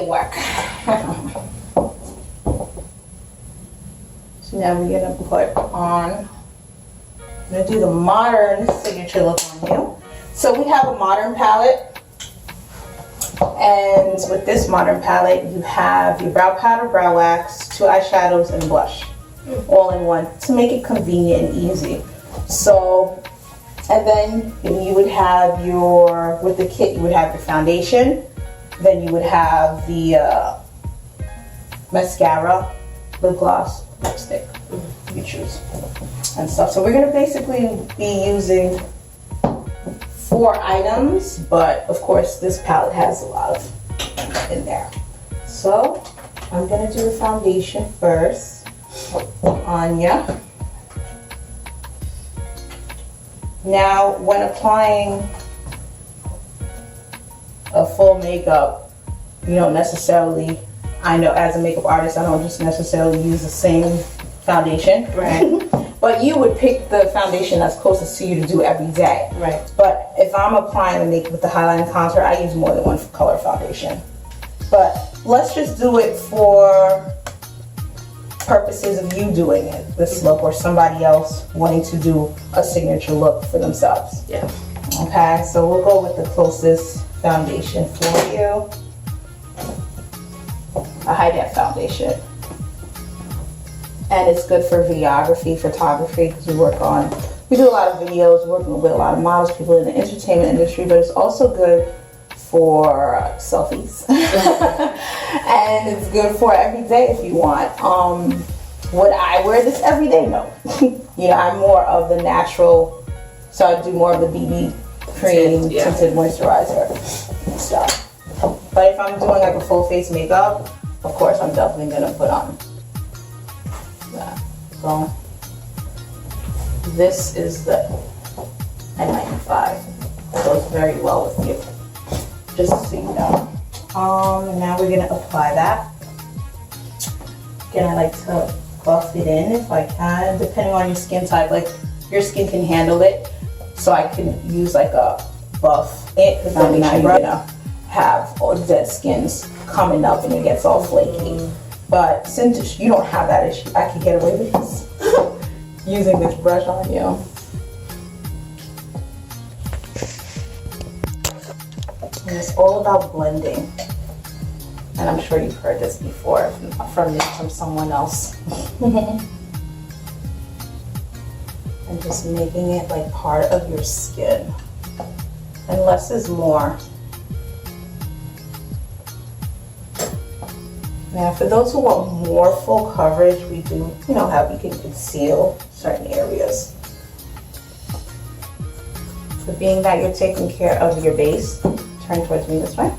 work. So now we're gonna put on, I'm gonna do the modern signature look on you. So we have a modern palette, and with this modern palette, you have your brow powder, brow wax, 2 eyeshadows, and blush, all in one to make it convenient and easy. So, and then you would have your, with the kit, you would have the foundation, then you would have the mascara, lip gloss, lipstick, you choose, and stuff. So we're gonna basically be using 4 items, but of course this palette has a lot of in there. So I'm gonna do the foundation first on ya. Now when applying a full makeup, you don't necessarily, I know as a makeup artist, I don't just necessarily use the same foundation. Right. But you would pick the foundation that's closest to you to do every day. Right. But if I'm applying the makeup with the highlight and contour, I use more than one color foundation. But let's just do it for purposes of you doing it, this look, or somebody else wanting to do a signature look for themselves. Yeah. Okay, so we'll go with the closest foundation for you. A high def foundation. And it's good for videography, photography, because we do a lot of videos, working with a lot of models, people in the entertainment industry, but it's also good for selfies. And it's good for every day if you want. Would I wear this every day? No. You know, I'm more of the natural, so I do more of the BB cream, tinted moisturizer and stuff. But if I'm doing like a full face makeup, of course I'm definitely gonna put on that. So this is the N95. It goes very well with you, just so you know. Now we're gonna apply that. Again, I like to buff it in if I can, depending on your skin type. Like your skin can handle it, so I can use like a buff it, because then now you're gonna have all dead skins coming up and it gets all flaky. But since you don't have that issue, I can get away with this using this brush on you. And it's all about blending. And I'm sure you've heard this before from someone else. And just making it like part of your skin. And less is more. Now, for those who want more full coverage, we do, you know, how we can conceal certain areas. So being that you're taking care of your base, turn towards me this way.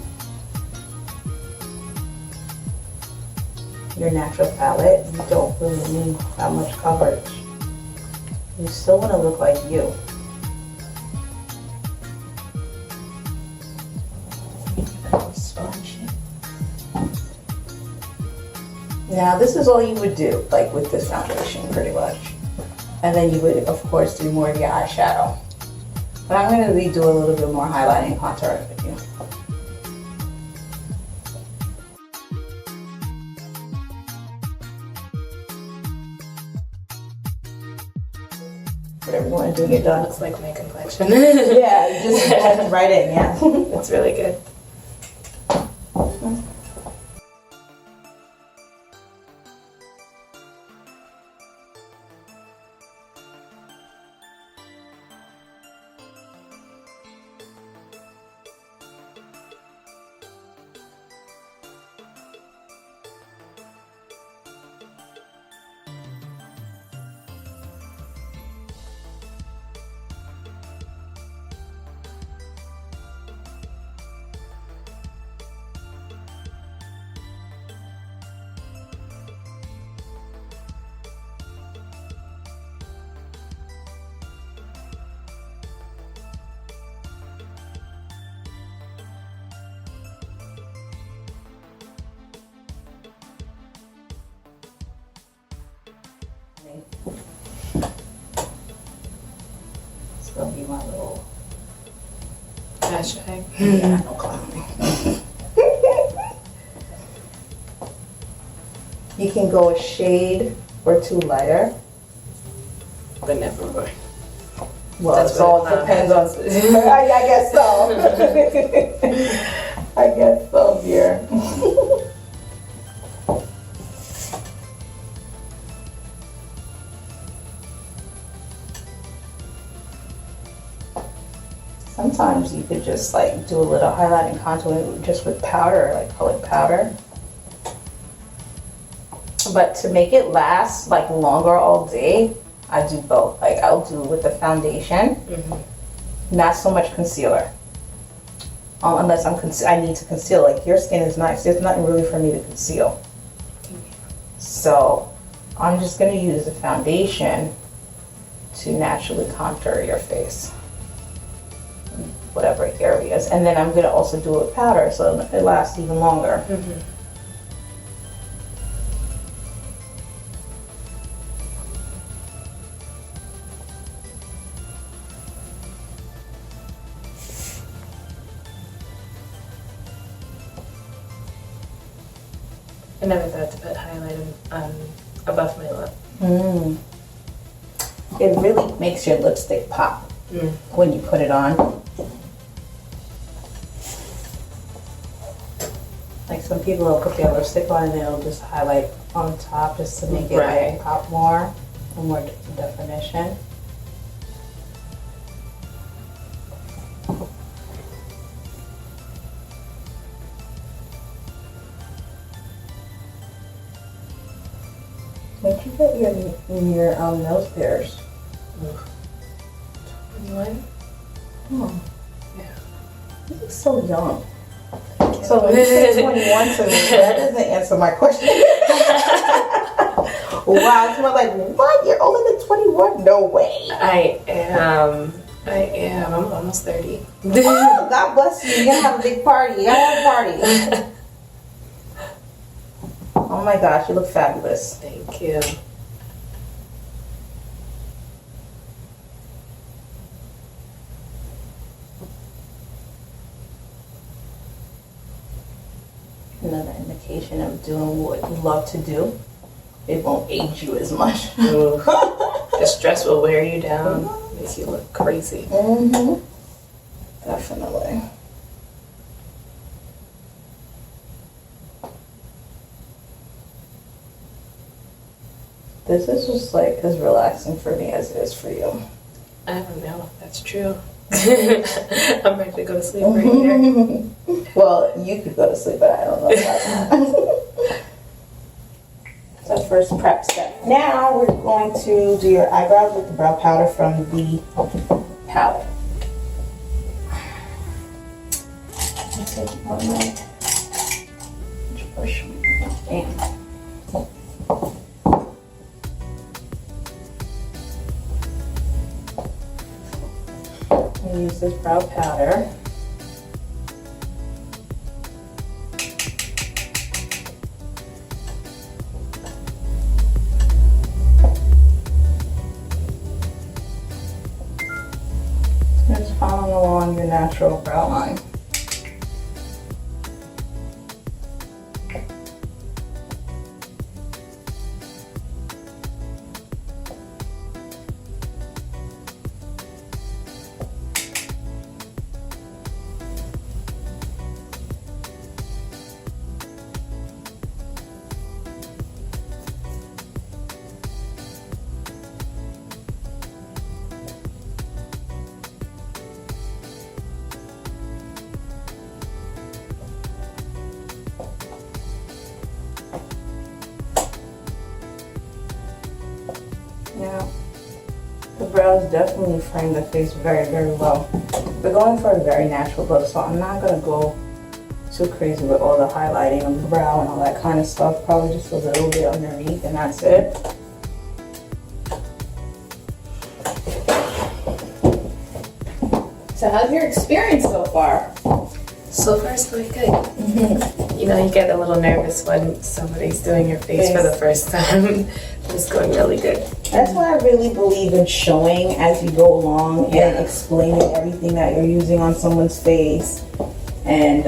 Your natural palette, you don't really need that much coverage. You still want to look like you. Now this is all you would do, like with this foundation, pretty much. And then you would, of course, do more of your eyeshadow. But I'm going to redo a little bit more highlighting and contouring with you. Whatever you want to do when you're done. Looks like my complexion. Yeah, you just blend it right in, yeah. It's really good. It's gonna be my little hashtag. Yeah, no clowning. You can go a shade or two lighter. But never more. Well, That's it all what it depends on. I guess so. I guess so, dear. Sometimes you could just like do a little highlight and contour just with powder, like colored powder. But to make it last like longer all day, I do both. Like I'll do with the foundation, not so much concealer. Unless I need to conceal. Like your skin is nice. There's nothing really for me to conceal. So I'm just gonna use the foundation to naturally contour your face, whatever areas. And then I'm gonna also do it with powder so it lasts even longer. I never thought to put highlight above my lip. It really makes your lipstick pop when you put it on. Like some people will put their lipstick on and they'll just highlight on top just to make it like pop more definition. When'd you get your nose pierced? 21? Oh. Yeah. You look so young. So when you say 21 to me, that doesn't answer my question. Wow, so I'm like, what? You're older than 21? No way. I am. I'm almost 30. Oh, God bless you. You're going to have a big party. You're going to have a party. Oh my gosh, you look fabulous. Thank you. Another indication of doing what you love to do. It won't age you as much. The stress will wear you down, make you look crazy. Definitely. This is just like as relaxing for me as it is for you. I don't know if that's true. I'm ready to go to sleep right here. Well, you could go to sleep, but I don't know about that. So first prep step. Now we're going to do your eyebrows with the brow powder from the palette. Let's take one minute. Push. Bam. Use this brow powder. Just following along your natural brow line. Now, the brows definitely frame the face very, very well. We're going for a very natural look, so I'm not going to go too crazy with all the highlighting of the brow and all that kind of stuff. Probably just a little bit underneath and that's it. So how's your experience so far? So far, it's going good. You know, you get a little nervous when somebody's doing your face for the first time. It's going really good. That's why I really believe in showing as you go along and explaining everything that you're using on someone's face and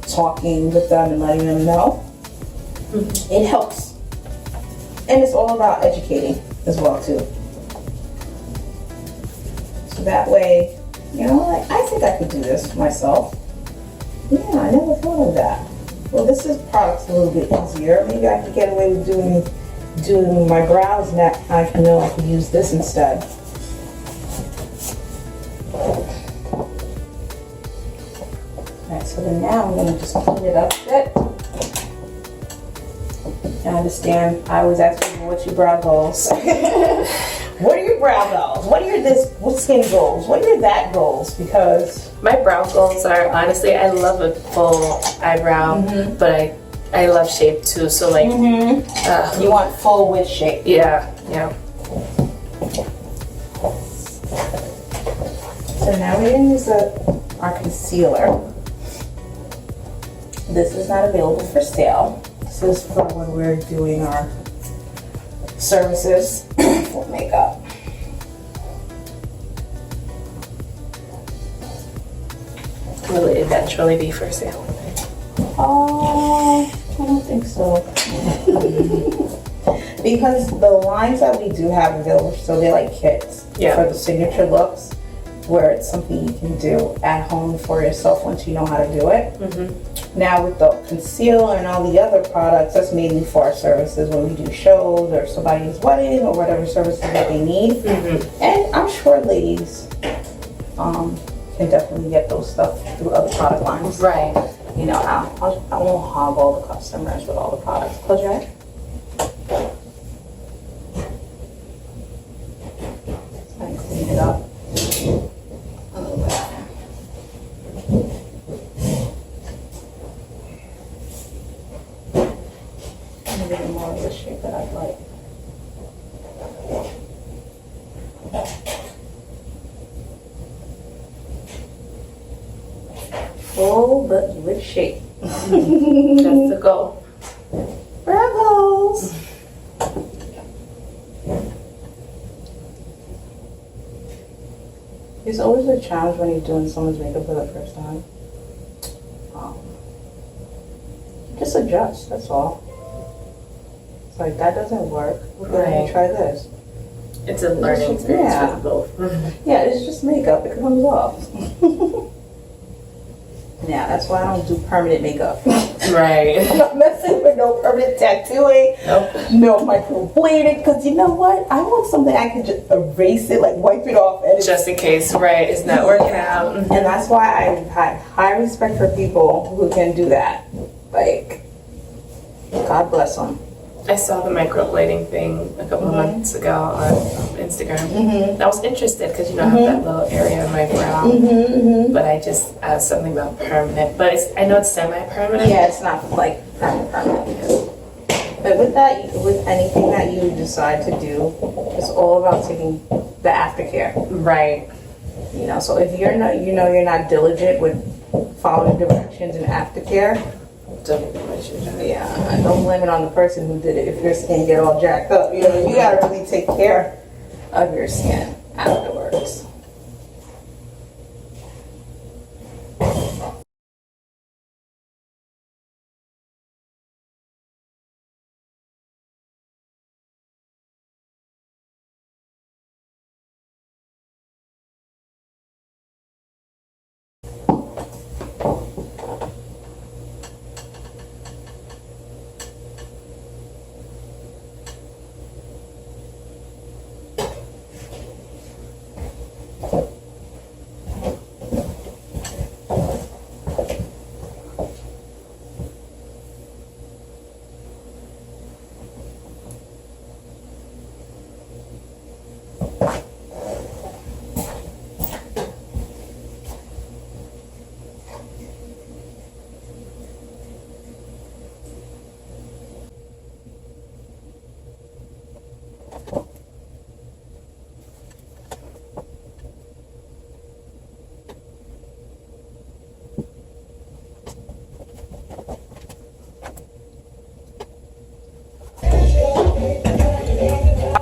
talking with them and letting them know. It helps. And it's all about educating as well too. So that way, you know, like, I think I could do this myself. Yeah, I never thought of that. Well, this product's a little bit easier. Maybe I could get away with doing my brows now. I know I could use this instead. Alright, so then now I'm gonna just clean it up a bit. I understand. I always ask people, what's your brow goals? What are your brow goals? What skin goals? What are your that goals? Because my brow goals are, honestly, I love a full eyebrow, but I love shape too. So like, you want full with shape. Yeah. So now we're gonna use our concealer. This is not available for sale. This is for when we're doing our services for makeup. Will it eventually be for sale? Oh, I don't think so. Because the lines that we do have available, so they're like kits for the signature looks, where it's something you can do at home for yourself once you know how to do it. Now with the concealer and all the other products, that's mainly for our services when we do shows or somebody's wedding or whatever services that they need. And I'm sure ladies can definitely get those stuff through other product lines. Right. You know, I won't hog all the customers with all the products. Close your eyes. I clean it up a little bit. A little more of the shape that I'd like. Full but with shape. That's the goal. Bravos! It's always a challenge when you're doing someone's makeup for the first time. Just adjust, that's all. It's like, that doesn't work. We're going to try this. It's a learning experience for both. Yeah, it's just makeup. It comes off. Yeah, that's why I don't do permanent makeup. Right. I'm not messing with no permanent tattooing. Nope. No microblading, because you know what? I want something I can just erase it, like wipe it off. And just in case, right, it's not working out. And that's why I have high respect for people who can do that. Like, God bless them. I saw the microblading thing a couple of months ago on Instagram. I was interested because, you know, I have that little area in my brow. But I just, something about permanent. But I know it's semi-permanent. Yeah, it's not like permanent. But with that, with anything that you decide to do, it's all about taking the aftercare. Right. You know, so if you're not, you're not diligent with following directions and aftercare, yeah, don't blame it on the person who did it if your skin get all jacked up. You know, you gotta really take care of your skin afterwards.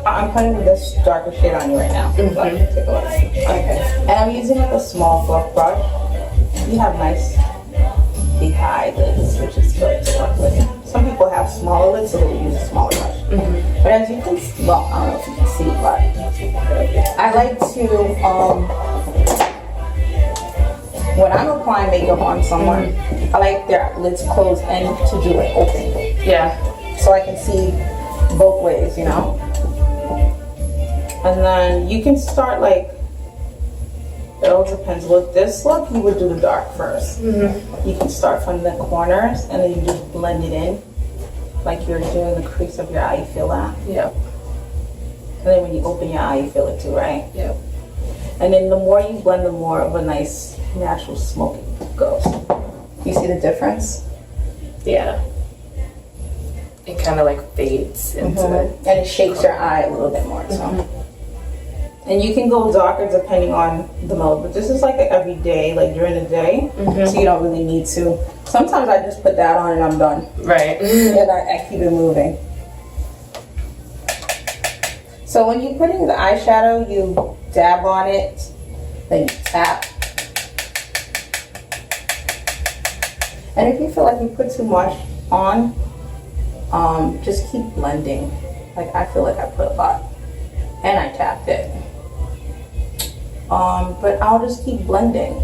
I'm putting this darker shade on you right now. Take a look. Okay. And I'm using like a small fluff brush. You have nice big eyelids, which is good to work with. Some people have smaller lids, so they use a smaller brush. But as you can see, well, I don't know if you can see, but I like to, when I'm applying makeup on someone, I like their lids closed and to do it open. Yeah. So I can see both ways, you know? And then you can start like, it all depends. With this look, you would do the dark first. You can start from the corners and then you just blend it in. Like you're doing the crease of your eye, you feel that? Yeah. And then when you open your eye, you feel it too, right? Yeah. And then the more you blend, the more of a nice natural smoke goes. You see the difference? Yeah. It kind of like fades into it. And it shapes your eye a little bit more, so. And you can go darker depending on the mode, but this is like an everyday, like during the day, so you don't really need to. Sometimes I just put that on and I'm done. Right. And I keep it moving. So when you're putting the eyeshadow, you dab on it, then you tap. And if you feel like you put too much on, just keep blending. Like I feel like I put a lot and I tapped it. But I'll just keep blending.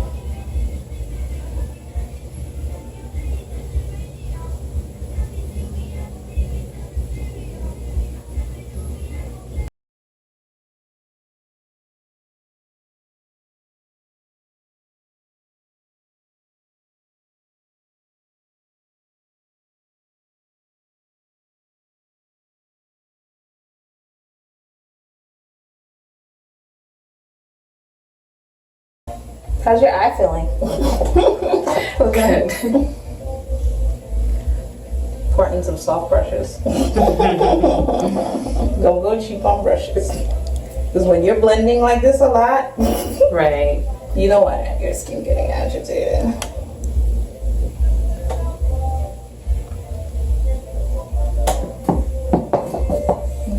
How's your eye feeling? Good. Importance of soft brushes. Don't go cheap on brushes. Because when you're blending like this a lot, Right. you don't want your skin getting agitated.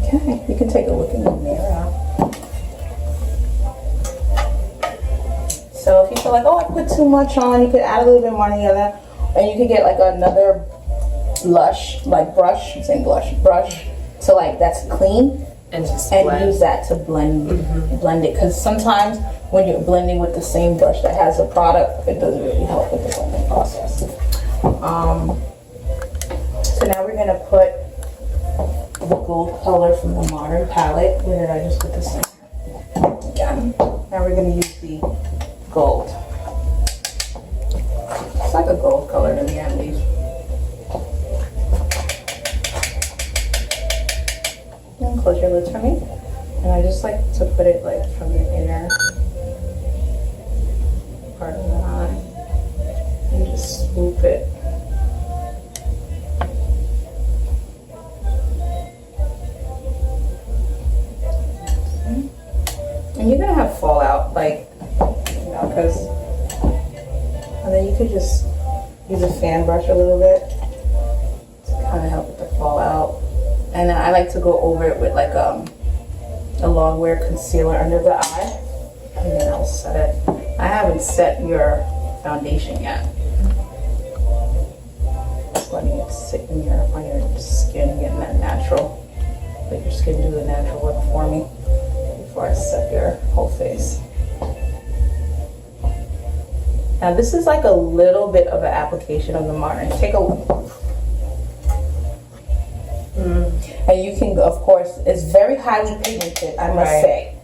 Okay, you can take a look in the mirror. So if you feel like, oh, I put too much on, you could add a little bit more together. And you could get like another blush, like brush, I'm saying brush, so like that's clean. And just And blend. use that to blend it. Because sometimes when you're blending with the same brush that has a product, it doesn't really help with the blending process. So now we're gonna put the gold color from the Modern palette. Where did I just put this in? Again. Now we're gonna use the gold. It's like a gold color to me at least. And close your lids for me. And I just like to put it like from the inner part of the eye. And just swoop it. And you're gonna have fallout, like, you know, because, and then you could just use a fan brush a little bit to kind of help with the fallout. And then I like to go over it with like a long wear concealer under the eye, and then I'll set it. I haven't set your foundation yet. Just letting it sit in on your skin, getting that natural. Let your skin do the natural work for me before I set your whole face. Now this is like a little bit of an application of the Modern. Take a look. And you can, of course, it's very highly pigmented, I must say.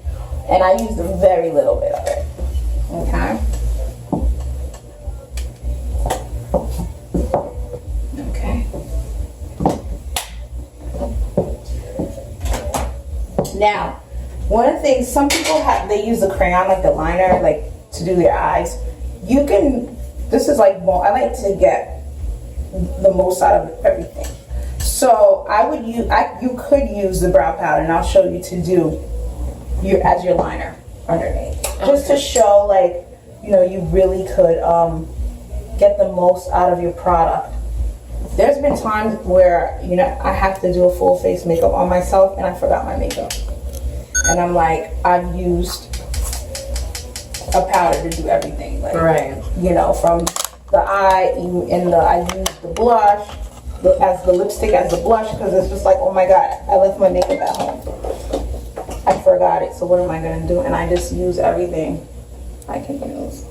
And I used a very little bit of it. Okay? Okay. Now, one of the things, some people they use the crayon, like the liner, like to do their eyes. You can, this is like, I like to get the most out of everything. So I would use, you could use the brow powder, and I'll show you to do as your liner underneath, just to show like, you know, you really could get the most out of your product. There's been times where, you know, I have to do a full face makeup on myself and I forgot my makeup, and I'm like, I've used a powder to do everything, like, right, you know, from the eye, I used the blush, as the lipstick, as the blush, because it's just like, oh my god, I left my makeup at home. I forgot it, so what am I gonna do? And I just use everything I can use.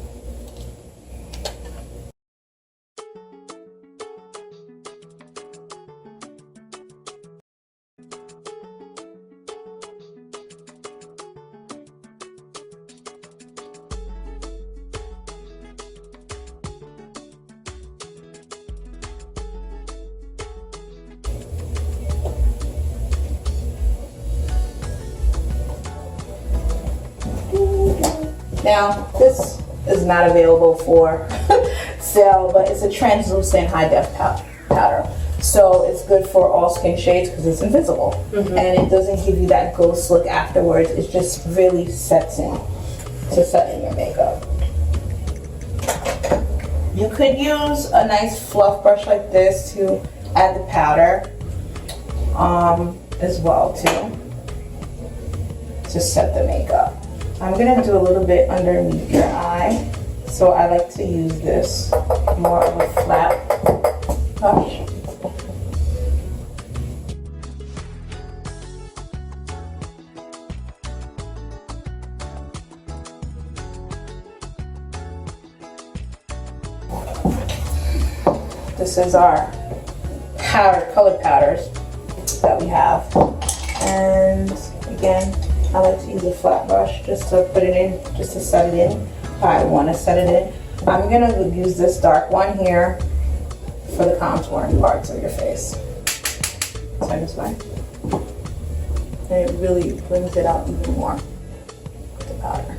Now, this is not available for sale, but it's a translucent high def powder. So it's good for all skin shades because it's invisible. And it doesn't give you that ghost look afterwards. It just really sets in to set in your makeup. You could use a nice fluff brush like this to add the powder as well too, to set the makeup. I'm gonna do a little bit underneath your eye, so I like to use this more of a flat brush. This is our powder, colored powders that we have, and again, I like to use a flat brush just to put it in, just to set it in. If I want to set it in, I'm gonna use this dark one here for the contouring parts of your face. Turn this way, and it really brings it out even more with the powder.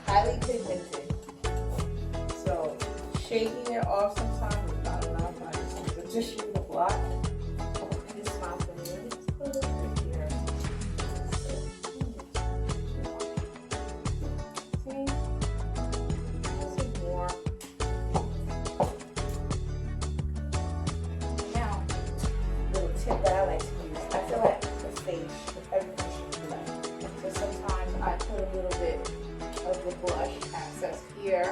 Highly pigmented, so shaking it off sometimes is not enough. I just use a tissue to block. And it smells really good here. See, this is more. Now, little tip that I like to use. I feel like the face with everything should be like. So sometimes I put a little bit of the blush access here,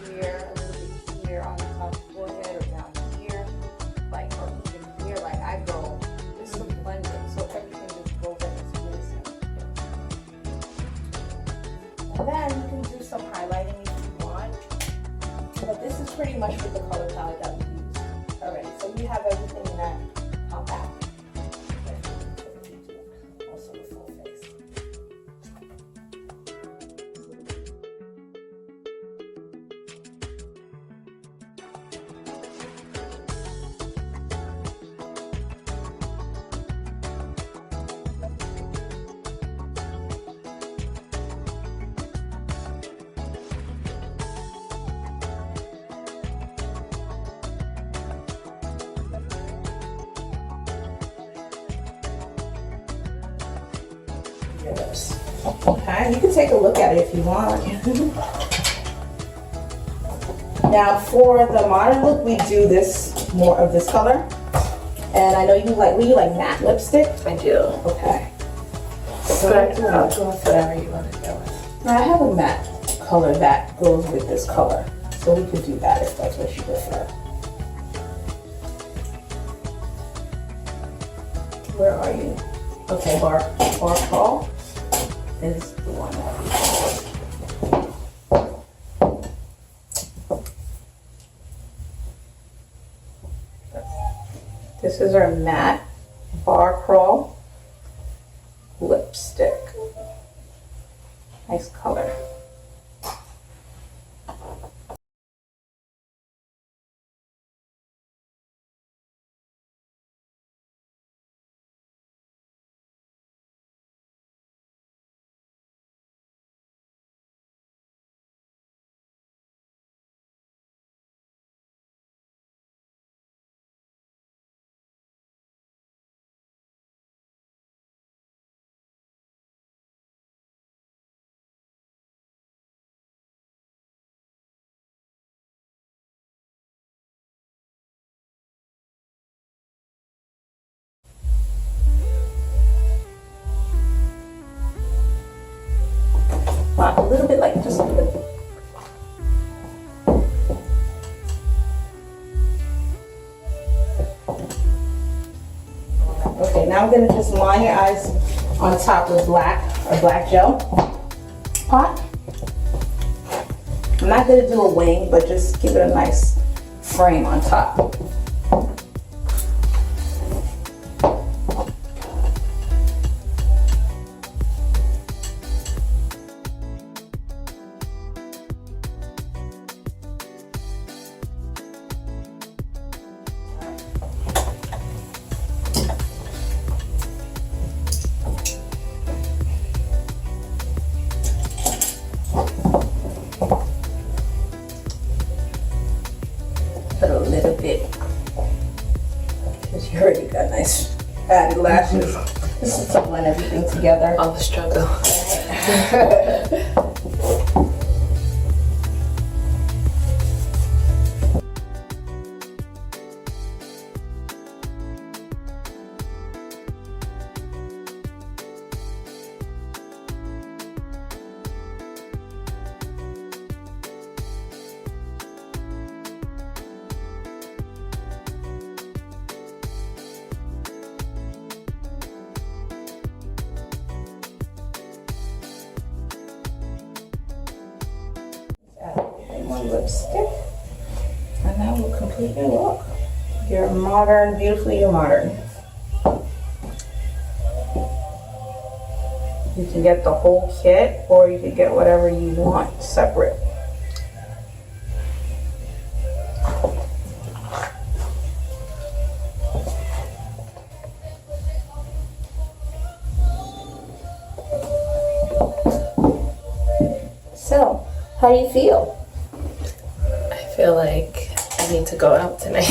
here, a little bit here on the top of the forehead or down here, like, or even here, like I go, this is a blending, so everything just goes in its place. And then you can do some highlighting if you want, but this is pretty much with the color palette that we use already, so you have everything in that compact. Also the full face. Your lips. Okay, you can take a look at it if you want. Now for the modern look, we do this, more of this color. And I know you like, will you like matte lipstick? I do. Okay. So I'll go with whatever you want to go with. Now I have a matte color that goes with this color. So we could do that if that's what you prefer. Where are you? Okay, bar crawl is the one that we This is our matte bar crawl lipstick. Nice color. now I'm gonna just line your eyes on top with black gel pot. I'm not gonna do a wing, but just give it a nice frame on top. Put a little bit, because you already got nice added lashes. This is to blend everything together. All the struggle. One lipstick, and that will complete your look. You're modern, beautifully you're modern. You can get the whole kit, or you can get whatever you want separate. So, how do you feel? I feel like I need to go out tonight.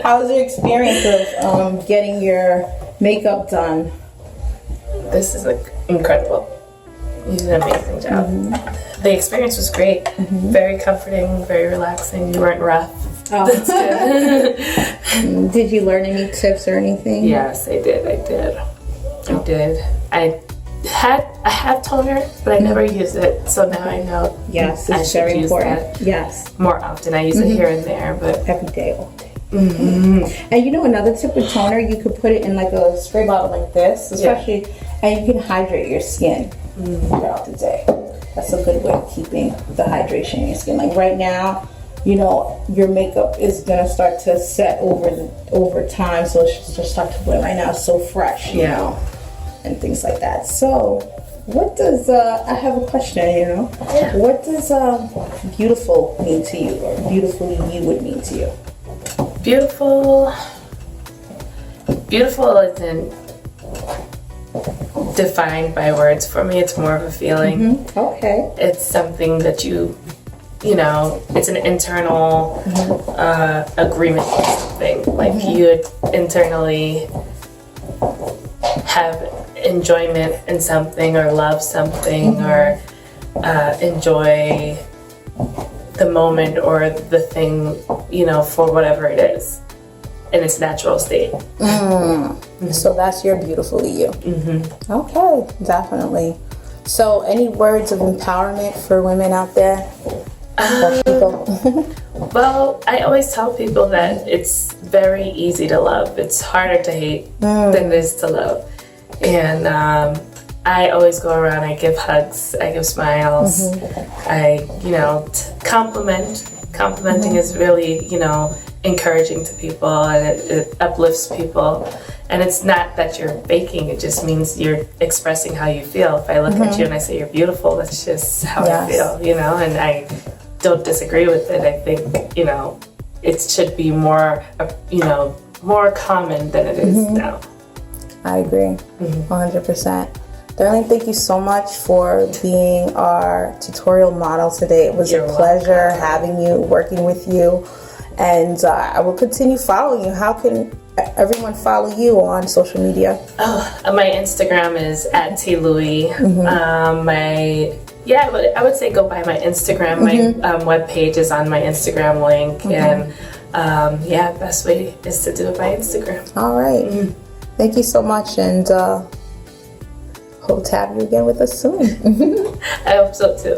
How was your experience of getting your makeup done? This is like incredible. You did an amazing job. Mm-hmm. The experience was great. Mm-hmm. Very comforting, very relaxing. You weren't rough. Oh, that's good. Did you learn any tips or anything? Yes, I did. I have toner, but I never use it, so now I know. Yes, it's very important. Yes, more often. I use it here and there, but every day, all day. Mm-hmm. And you know, another tip with toner, you could put it in like a spray bottle like this, especially, and you can hydrate your skin throughout the day. That's a good way of keeping the hydration in your skin. Like right now, you know, your makeup is gonna start to set over time, so it should just start to blend. Right now, it's so fresh, you know, and things like that. So, what does I have a question? You know, what does beautiful mean to you, or beautifully you would mean to you? Beautiful isn't defined by words for me. It's more of a feeling. Mm-hmm. Okay. It's something that you know, it's an internal agreement with something. Like you internally have enjoyment in something, or love something, or enjoy the moment or the thing, you know, for whatever it is in its natural state. So that's your beautifully you. Okay, definitely. So any words of empowerment for women out there? Well, I always tell people that it's very easy to love. It's harder to hate than it is to love. And I always go around, I give hugs, I give smiles, I, you know, complimenting is really, you know, encouraging to people, and it uplifts people. And it's not that you're faking, it just means you're expressing how you feel. If I look at you and I say you're beautiful, that's just how I feel, you know, and I don't disagree with it. I think, you know, it should be more, you know, more common than it is now. I agree, 100%. Darlene, thank you so much for being our tutorial model today. It was a pleasure having you, working with you, and I will continue following you. How can everyone follow you on social media? My Instagram is @tlouis. I would say go by my Instagram. My webpage is on my Instagram link, and best way is to do it by Instagram. All right. Thank you so much, and hope to have you again with us soon. I hope so too.